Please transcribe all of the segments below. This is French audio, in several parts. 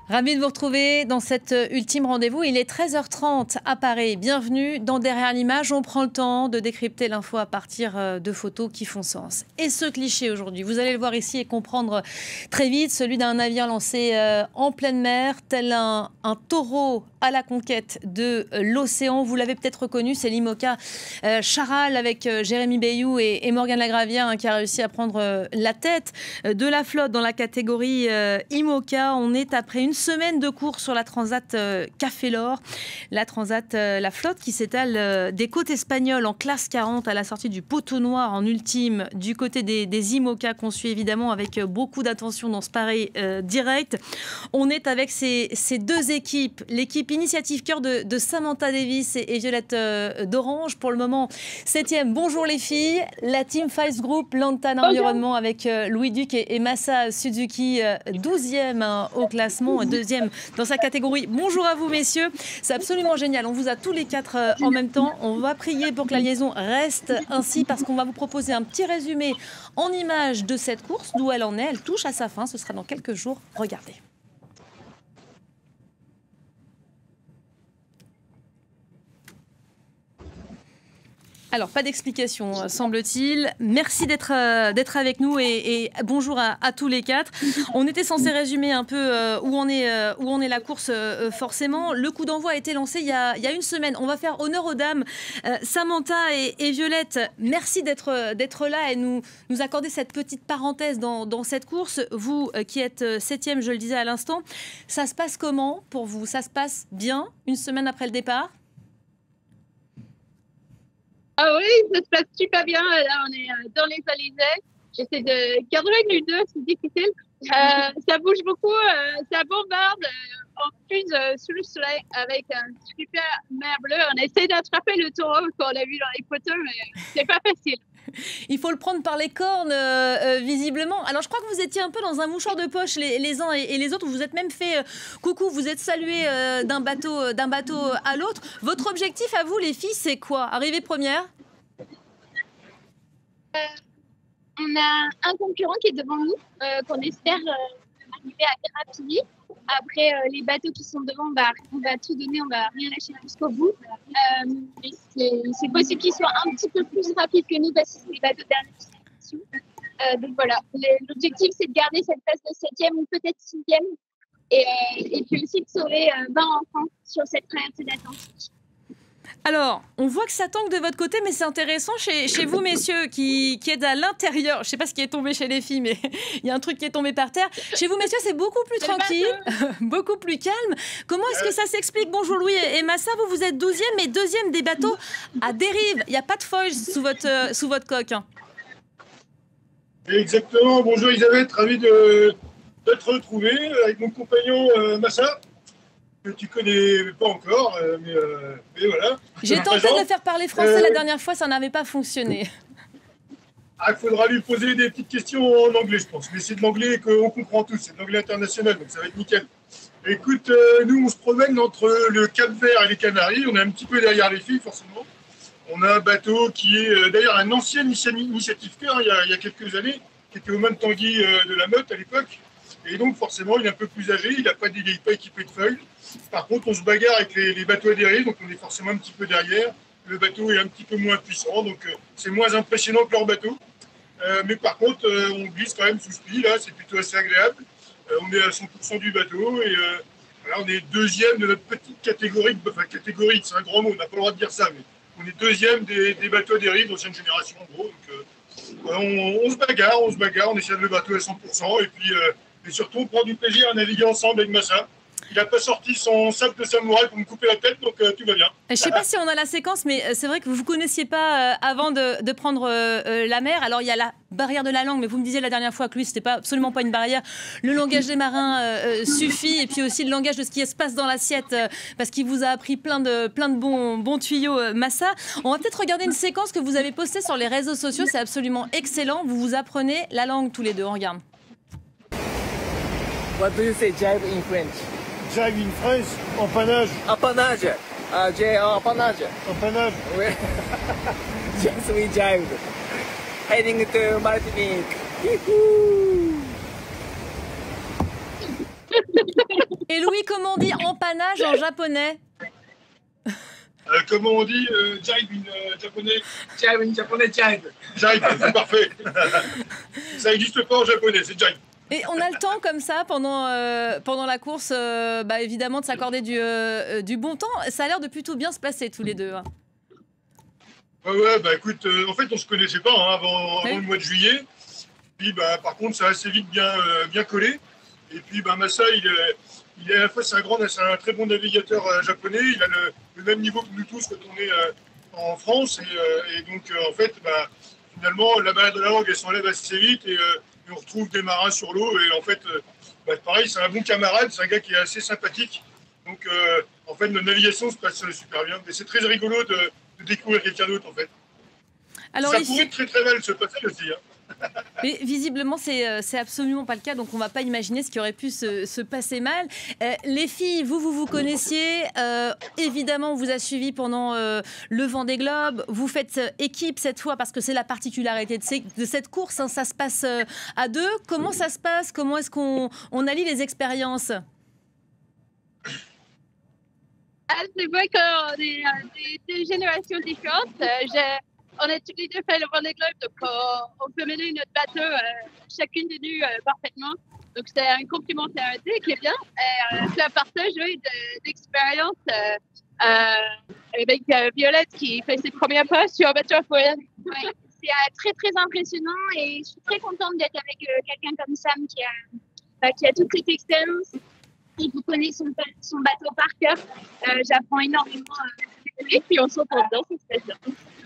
Ravi de vous retrouver dans cet ultime rendez-vous. Il est 13h30 à Paris. Bienvenue dans Derrière l'image. On prend le temps de décrypter l'info à partir de photos qui font sens. Et ce cliché aujourd'hui, vous allez le voir ici et comprendre très vite, celui d'un navire lancé en pleine mer, tel un taureau à la conquête de l'océan. Vous l'avez peut-être reconnu, c'est l'IMOCA Charal avec Jérémy Bayou et Morgane Lagravière qui a réussi à prendre la tête de la flotte dans la catégorie IMOCA. On est après une semaine de course sur la Transat Café l'Or. La Transat, la flotte qui s'étale des côtes espagnoles en classe 40 à la sortie du Poteau Noir en ultime du côté des IMOCA qu'on suit évidemment avec beaucoup d'attention dans ce pari direct. On est avec ces deux équipes, l'équipe Initiative Cœur de Samantha Davis et Violette d'Orange. Pour le moment, 7e. Bonjour les filles. La Team Fives Group, Lantana Environnement avec Louis Duc et Masa Suzuki, 12e au classement, 2e dans sa catégorie. Bonjour à vous messieurs. C'est absolument génial. On vous a tous les quatre en même temps. On va prier pour que la liaison reste ainsi parce qu'on va vous proposer un petit résumé en images de cette course, d'où elle en est. Elle touche à sa fin. Ce sera dans quelques jours. Regardez. Alors, pas d'explication, semble-t-il. Merci d'être avec nous et bonjour à tous les quatre. On était censé résumer un peu où en est la course, forcément. Le coup d'envoi a été lancé il y a une semaine. On va faire honneur aux dames. Samantha et Violette, merci d'être là et nous accorder cette petite parenthèse dans cette course. Vous qui êtes 7e, je le disais à l'instant, ça se passe comment pour vous? Ça se passe bien une semaine après le départ? Ah oui, ça se passe super bien. Là, on est dans les alizés. J'essaie de cadrer les deux, c'est difficile. Ça bouge beaucoup, ça bombarde. En plus, sous le soleil, avec un super mer bleue, on essaie d'attraper le taureau qu'on a vu dans les photos, mais c'est pas facile. Il faut le prendre par les cornes, visiblement. Alors, je crois que vous étiez un peu dans un mouchoir de poche, les uns et les autres. Vous êtes même fait coucou, vous êtes salués d'un bateau à l'autre. Votre objectif à vous, les filles, c'est quoi? Arriver première? On a un concurrent qui est devant nous, qu'on espère arriver à grappiller. Après, les bateaux qui sont devant, on va tout donner, on va rien lâcher jusqu'au bout. C'est possible qu'ils soient un petit peu plus rapides que nous parce que c'est les bateaux de dernière génération. Donc voilà, l'objectif c'est de garder cette place de 7e ou peut-être 6e et puis aussi de sauver 20 enfants sur cette traversée d'Atlantique. Alors, on voit que ça tangue de votre côté, mais c'est intéressant chez vous, messieurs, qui êtes à l'intérieur. Je ne sais pas ce qui est tombé chez les filles, mais il y a un truc qui est tombé par terre. Chez vous, messieurs, c'est beaucoup plus tranquille, beaucoup plus calme. Comment est-ce que ça s'explique? Bonjour Louis et Massa, vous êtes 12e, mais 2e des bateaux à dérive. Il n'y a pas de foil sous votre coque. Exactement. Bonjour Elisabeth, ravi d'être retrouvé avec mon compagnon Massa. Que tu connais pas encore, mais voilà. J'ai tenté de le faire parler français la dernière fois, ça n'avait pas fonctionné. Il faudra lui poser des petites questions en anglais, je pense. Mais c'est de l'anglais qu'on comprend tous, c'est de l'anglais international, donc ça va être nickel. Écoute, nous, on se promène entre le Cap-Vert et les Canaries. On est un petit peu derrière les filles, forcément. On a un bateau qui est d'ailleurs un ancien Initiative Cœur, il y a quelques années, qui était au Mont Tanguy de la Meute à l'époque. Et donc, forcément, il est un peu plus âgé, il n'est pas équipé de feuilles. Par contre, on se bagarre avec les bateaux à dérive, donc on est forcément un petit peu derrière. Le bateau est un petit peu moins puissant, donc c'est moins impressionnant que leur bateau. Mais par contre, on glisse quand même sous ce pli, là, c'est plutôt assez agréable. On est à 100% du bateau et voilà, on est 2e de notre petite catégorie. Enfin, catégorie, c'est un grand mot, on n'a pas le droit de dire ça, mais on est 2e des bateaux à dérive d'ancienne génération, en gros. Donc, on se bagarre, on essaie de le bateau à 100%, et puis et surtout, on prend du plaisir à naviguer ensemble avec Massa. Il n'a pas sorti son sac de samouraï pour me couper la tête, donc tout va bien. Je ne sais pas si on a la séquence, mais c'est vrai que vous ne vous connaissiez pas avant de prendre la mer. Alors, il y a la barrière de la langue, mais vous me disiez la dernière fois que lui, ce n'était absolument pas une barrière. Le langage des marins suffit, et puis aussi le langage de ce qui se passe dans l'assiette, parce qu'il vous a appris plein de bons tuyaux, Massa. On va peut-être regarder une séquence que vous avez postée sur les réseaux sociaux, c'est absolument excellent. Vous vous apprenez la langue tous les deux, on regarde. What do you say, jive in French? Jive in French, empannage. Empannage. Empannage. Empannage. Oui. Just we jived. Heading to Martinique. Et empannage en japonais? Comment on dit jive in japonais? Jive in japonais, jive. Jive, c'est parfait. Ça n'existe pas en japonais, c'est jive. Et on a le temps comme ça pendant la course, évidemment, de s'accorder du bon temps. Ça a l'air de plutôt bien se passer tous les deux. Hein. Ouais, bah écoute, en fait, on se connaissait pas avant le mois de juillet. Puis, bah, par contre, ça a assez vite bien collé. Et puis, bah, Massa, il est à la fois, c'est un très bon navigateur japonais. Il a le même niveau que nous tous quand on est en France. Et donc, en fait, bah, finalement, la barrière de la langue, elle s'enlève assez vite et on retrouve des marins sur l'eau. Et en fait, pareil, c'est un bon camarade, c'est un gars qui est assez sympathique. Donc, en fait, notre navigation se passe super bien. Mais c'est très rigolo de découvrir quelqu'un d'autre, en fait. Alors, ça pourrait très très mal se passer aussi. Hein. Mais visiblement, c'est absolument pas le cas, donc on va pas imaginer ce qui aurait pu se passer mal. Les filles, vous connaissiez, évidemment, on vous a suivi pendant le Vendée Globe. Vous faites équipe cette fois parce que c'est la particularité de cette course, hein, ça se passe à deux. Comment ça se passe? Comment est-ce qu'on allie les expériences? C'est vrai qu'on est des générations différentes. On a tous les deux fait le Vendée Globe, donc on peut mener notre bateau chacune de nous parfaitement. Donc c'est une complémentarité qui est bien. C'est un partage d'expérience avec Violette qui fait ses premiers pas sur un bateau à fourrière. Ouais, c'est très très impressionnant et je suis très contente d'être avec quelqu'un comme Sam qui a toute cette expérience. Il vous connaît son bateau par cœur. J'apprends énormément et puis on s'entend bien, c'est très bien.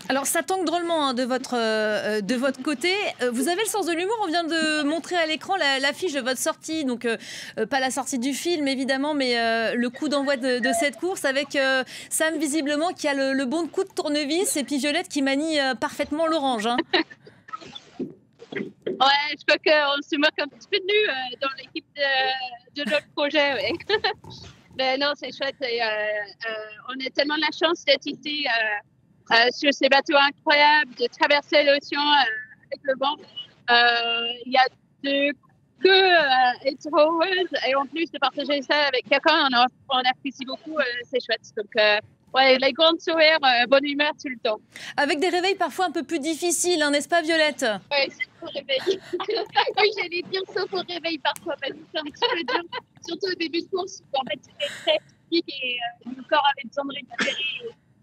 Alors ça tangue drôlement hein, de votre côté. Vous avez le sens de l'humour. On vient de montrer à l'écran l'affiche de votre sortie, donc pas la sortie du film évidemment, mais le coup d'envoi de cette course avec Sam visiblement qui a le bon coup de tournevis et puis Violette qui manie parfaitement l'orange. Hein. Ouais, je crois qu'on se moque un petit peu de nous dans l'équipe de notre projet. Ouais. Mais non, c'est chouette. Et, on a tellement la chance d'être ici sur ces bateaux incroyables, de traverser l'océan avec le vent. Il y a de que être heureuse et en plus de partager ça avec quelqu'un, on apprécie beaucoup. C'est chouette. Donc, ouais, les grands sourires, bonne humeur tout le temps. Avec des réveils parfois un peu plus difficiles, hein, n'est-ce pas Violette? Oui, c'est au réveil. Oui, j'allais dire sauf au réveil parfois, parce que c'est un petit peu dur, surtout au début de course, où en fait c'était très physique et le corps avait besoin de récupérer,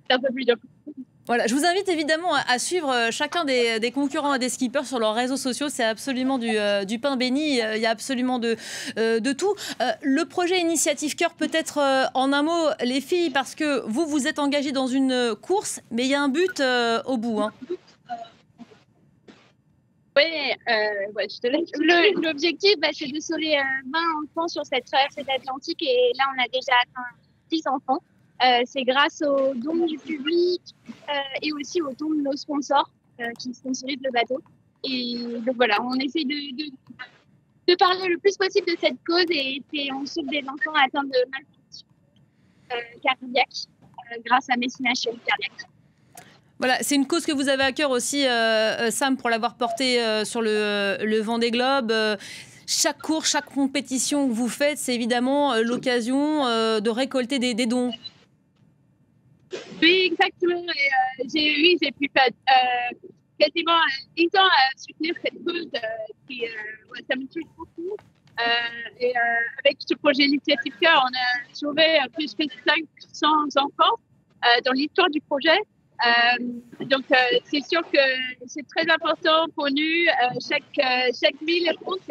c'est un peu plus dur. Voilà, je vous invite évidemment à suivre chacun des concurrents et des skippers sur leurs réseaux sociaux. C'est absolument du pain béni. Il y a absolument de tout. Le projet Initiative Cœur, peut-être en un mot, les filles, parce que vous êtes engagées dans une course, mais il y a un but au bout. Hein. Oui, je te laisse. L'objectif, c'est de sauver 20 enfants sur cette traversée de l'Atlantique. Et là, on a déjà atteint 10 enfants. C'est grâce aux dons du public et aussi aux dons de nos sponsors qui sponsorisent le bateau. Et donc voilà, on essaie de parler le plus possible de cette cause et on sauve des enfants atteints de malformations cardiaques grâce à Messinage cardiaque. Voilà, c'est une cause que vous avez à cœur aussi, Sam, pour l'avoir portée sur le Vendée Globe. Chaque course, chaque compétition que vous faites, c'est évidemment l'occasion de récolter des dons. Oui, exactement. Et, j'ai pu faire quasiment 10 ans à soutenir cette cause qui ça me touche beaucoup. Et avec ce projet Initiative Cœur, on a sauvé plus de 500 enfants dans l'histoire du projet. Donc, c'est sûr que c'est très important pour nous. Chaque ville compte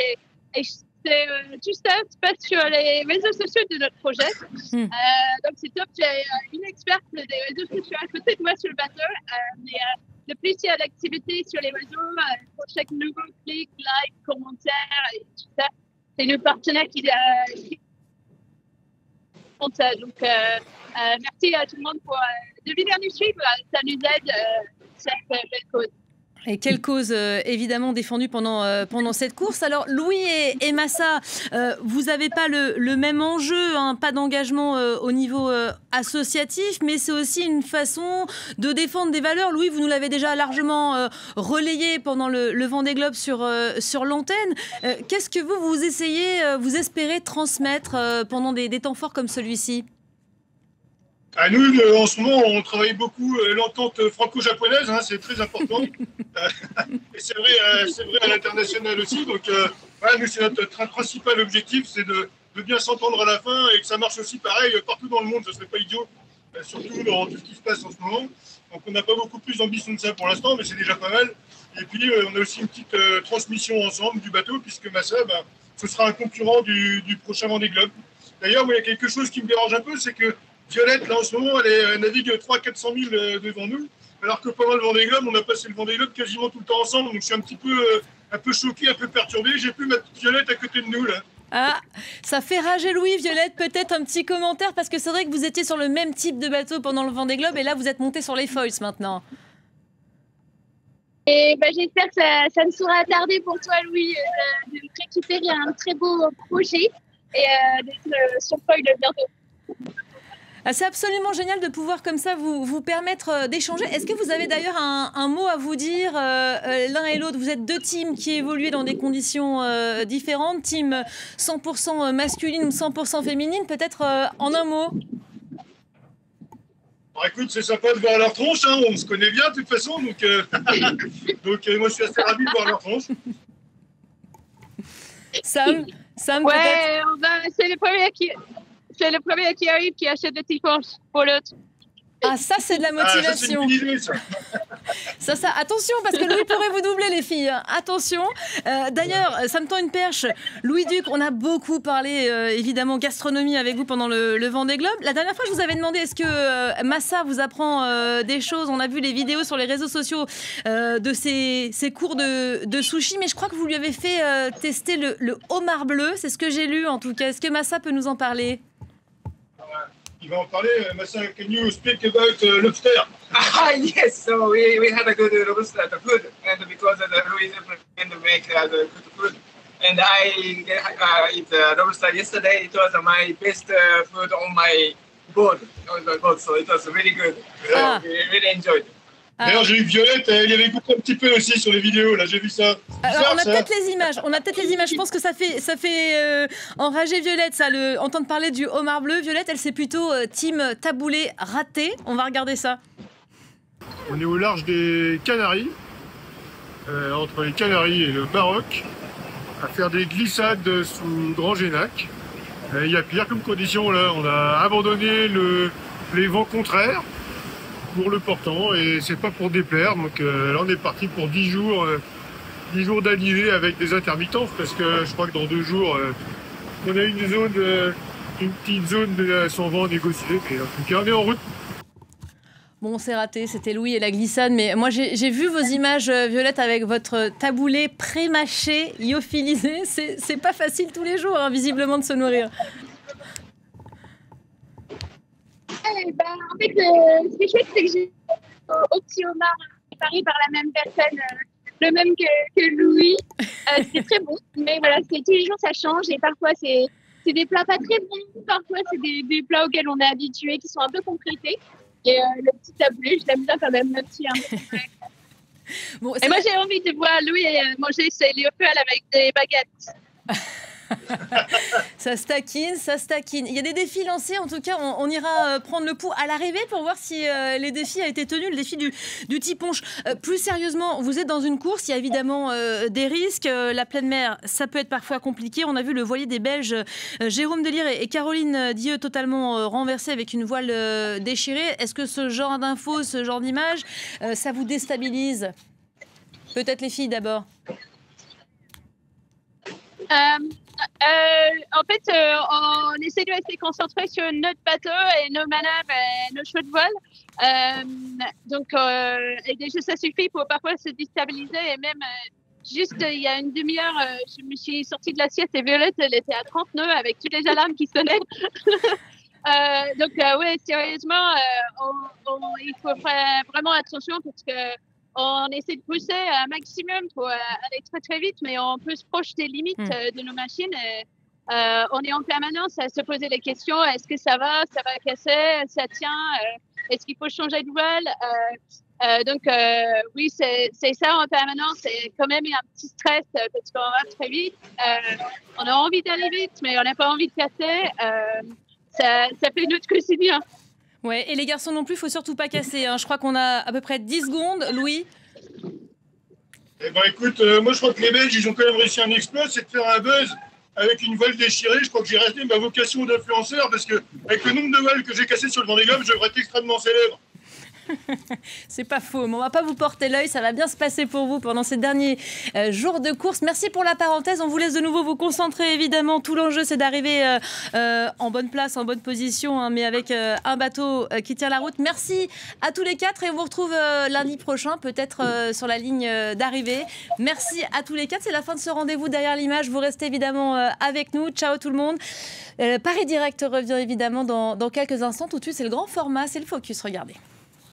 et tout ça se passe sur les réseaux sociaux de notre projet. Donc, c'est top. J'ai une experte des réseaux sociaux à côté de moi sur le bateau. Mais le plus il y a d'activités sur les réseaux, pour chaque nouveau clic, like, commentaire et tout ça, c'est nos partenaires qui font ça. Donc, merci à tout le monde pour de venir nous suivre. Ça nous aide, cette belle cause. Et quelle cause, évidemment, défendue pendant cette course. Alors, Louis et Massa, vous n'avez pas le même enjeu, hein, pas d'engagement au niveau associatif, mais c'est aussi une façon de défendre des valeurs. Louis, vous nous l'avez déjà largement relayé pendant le Vendée Globe sur l'antenne. Qu'est-ce que vous essayez, vous espérez transmettre pendant des temps forts comme celui-ci ? À nous, en ce moment, on travaille beaucoup l'entente franco-japonaise, hein, c'est très important. Et c'est vrai à l'international aussi. Donc, voilà, nous, c'est notre principal objectif, c'est de bien s'entendre à la fin et que ça marche aussi pareil partout dans le monde. Ce ne serait pas idiot, surtout dans tout ce qui se passe en ce moment. Donc, on n'a pas beaucoup plus d'ambition que ça pour l'instant, mais c'est déjà pas mal. Et puis, on a aussi une petite transmission ensemble du bateau, puisque Massa, ce sera un concurrent du prochain Vendée Globe. D'ailleurs, il y a quelque chose qui me dérange un peu, c'est que Violette, là, en ce moment, elle navigue 300 000 à 400 000 devant nous, alors que pendant le Vendée Globe, on a passé le Vendée Globe quasiment tout le temps ensemble. Donc, je suis un peu choqué, un peu perturbé. J'ai plus ma petite Violette à côté de nous, là. Ah, ça fait rager Louis. Violette, peut-être un petit commentaire, parce que c'est vrai que vous étiez sur le même type de bateau pendant le Vendée Globe, et là, vous êtes monté sur les foils maintenant. Et j'espère que ça ne sera tardé pour toi, Louis, de récupérer un très beau projet et d'être sur foil bientôt. Ah, c'est absolument génial de pouvoir comme ça vous permettre d'échanger. Est-ce que vous avez d'ailleurs un mot à vous dire l'un et l'autre? Vous êtes deux teams qui évoluent dans des conditions différentes, team 100% masculine ou 100% féminine, peut-être en un mot. Bon, écoute, c'est sympa de voir leur tronche, hein, on se connaît bien de toute façon, donc moi je suis assez ravi de voir leur tronche. Sam, ouais, c'est le premier qui arrive qui achète des T-Force pour l'autre. Ah, ça, c'est de la motivation. Ah, ça, c'est une bonne idée, ça. Ça, attention, parce que Louis pourrait vous doubler, les filles. Attention. D'ailleurs, ça me tend une perche. Louis Duc, on a beaucoup parlé, évidemment, gastronomie avec vous pendant le Vendée Globe. La dernière fois, je vous avais demandé, est-ce que Massa vous apprend des choses? On a vu les vidéos sur les réseaux sociaux de ses cours de sushi, mais je crois que vous lui avez fait tester le homard bleu. C'est ce que j'ai lu, en tout cas. Est-ce que Massa peut nous en parler? Il va en parler. Massa, can you speak about lobster? Yes, so we had a good lobster food, and because Louis is going to make the good food, and I eat lobster yesterday. It was my best food on my board, so it was really good. Ah. We really enjoyed it. D'ailleurs, j'ai eu Violette, elle y avait goûté un petit peu aussi sur les vidéos, là, j'ai vu ça. Alors, on a peut-être les images, je pense que ça fait enrager Violette, ça, entendre parler du homard bleu. Violette, elle, c'est plutôt team taboulé raté. On va regarder ça. On est au large des Canaries, entre les Canaries et le Maroc, à faire des glissades sous Grand Génac. Il y a pire comme condition, là, on a abandonné les vents contraires pour le portant et c'est pas pour déplaire, donc là on est parti pour 10 jours d'animé avec des intermittences, parce que je crois que dans 2 jours on a une petite zone sans vent négociée, mais en tout cas on est en route. Bon, c'est raté, c'était Louis et la glissade, mais moi j'ai vu vos images, Violette, avec votre taboulé pré-mâché, lyophilisé. C'est pas facile tous les jours, hein, visiblement, de se nourrir. En fait, ce qui est chouette, c'est que j'ai au petit homard préparé par la même personne, le même que Louis. C'est très bon, mais voilà, tous les jours ça change et parfois c'est des plats pas très bons, parfois c'est des plats auxquels on est habitué, qui sont un peu complétés. Et le petit taboulé, je l'aime bien quand même petit. Bon, et moi j'ai envie de voir Louis manger ses léopold avec des baguettes. Ça se taquine. Il y a des défis lancés, en tout cas, on ira prendre le pouls à l'arrivée pour voir si les défis ont été tenus, le défi du Tiponche. Plus sérieusement, vous êtes dans une course, il y a évidemment des risques. La pleine mer, ça peut être parfois compliqué. On a vu le voilier des Belges, Jérôme Delire et Caroline Dieu, totalement renversés avec une voile déchirée. Est-ce que ce genre d'infos, ce genre d'image, ça vous déstabilise? Peut-être les filles d'abord. En fait, on essaie de rester concentré sur notre bateau et nos manœuvres et nos choix de voile. Donc, et déjà, ça suffit pour parfois se déstabiliser. Et même, juste il y a une demi-heure, je me suis sortie de la sieste et Violette, elle était à 30 nœuds avec toutes les alarmes qui sonnaient. Donc, oui, sérieusement, il faut faire vraiment attention parce que on essaie de pousser un maximum pour aller très très vite, mais on peut se projeter limite de nos machines. On est en permanence à se poser les questions. Est-ce que ça va casser, ça tient, est-ce qu'il faut changer de voile? Donc oui, c'est ça en permanence. C'est quand même un petit stress parce qu'on va très vite. On a envie d'aller vite, mais on n'a pas envie de casser. Ça fait notre quotidien. Ouais, et les garçons non plus, il ne faut surtout pas casser. Hein. Je crois qu'on a à peu près 10 secondes. Louis? Eh ben, écoute, moi je crois que les Belges, ils ont quand même réussi un exploit, c'est de faire un buzz avec une voile déchirée. Je crois que j'ai resté ma vocation d'influenceur parce que avec le nombre de voiles que j'ai cassées sur le Vendée Globe, je devrais être extrêmement célèbre. C'est pas faux, mais on va pas vous porter l'œil, ça va bien se passer pour vous pendant ces derniers jours de course. Merci pour la parenthèse, on vous laisse de nouveau vous concentrer évidemment. Tout l'enjeu c'est d'arriver en bonne place, en bonne position, hein, mais avec un bateau qui tient la route. Merci à tous les quatre et on vous retrouve lundi prochain, peut-être sur la ligne d'arrivée. Merci à tous les quatre, c'est la fin de ce rendez-vous derrière l'image. Vous restez évidemment avec nous. Ciao tout le monde. Paris Direct revient évidemment dans quelques instants. Tout de suite c'est le grand format, c'est le focus, regardez.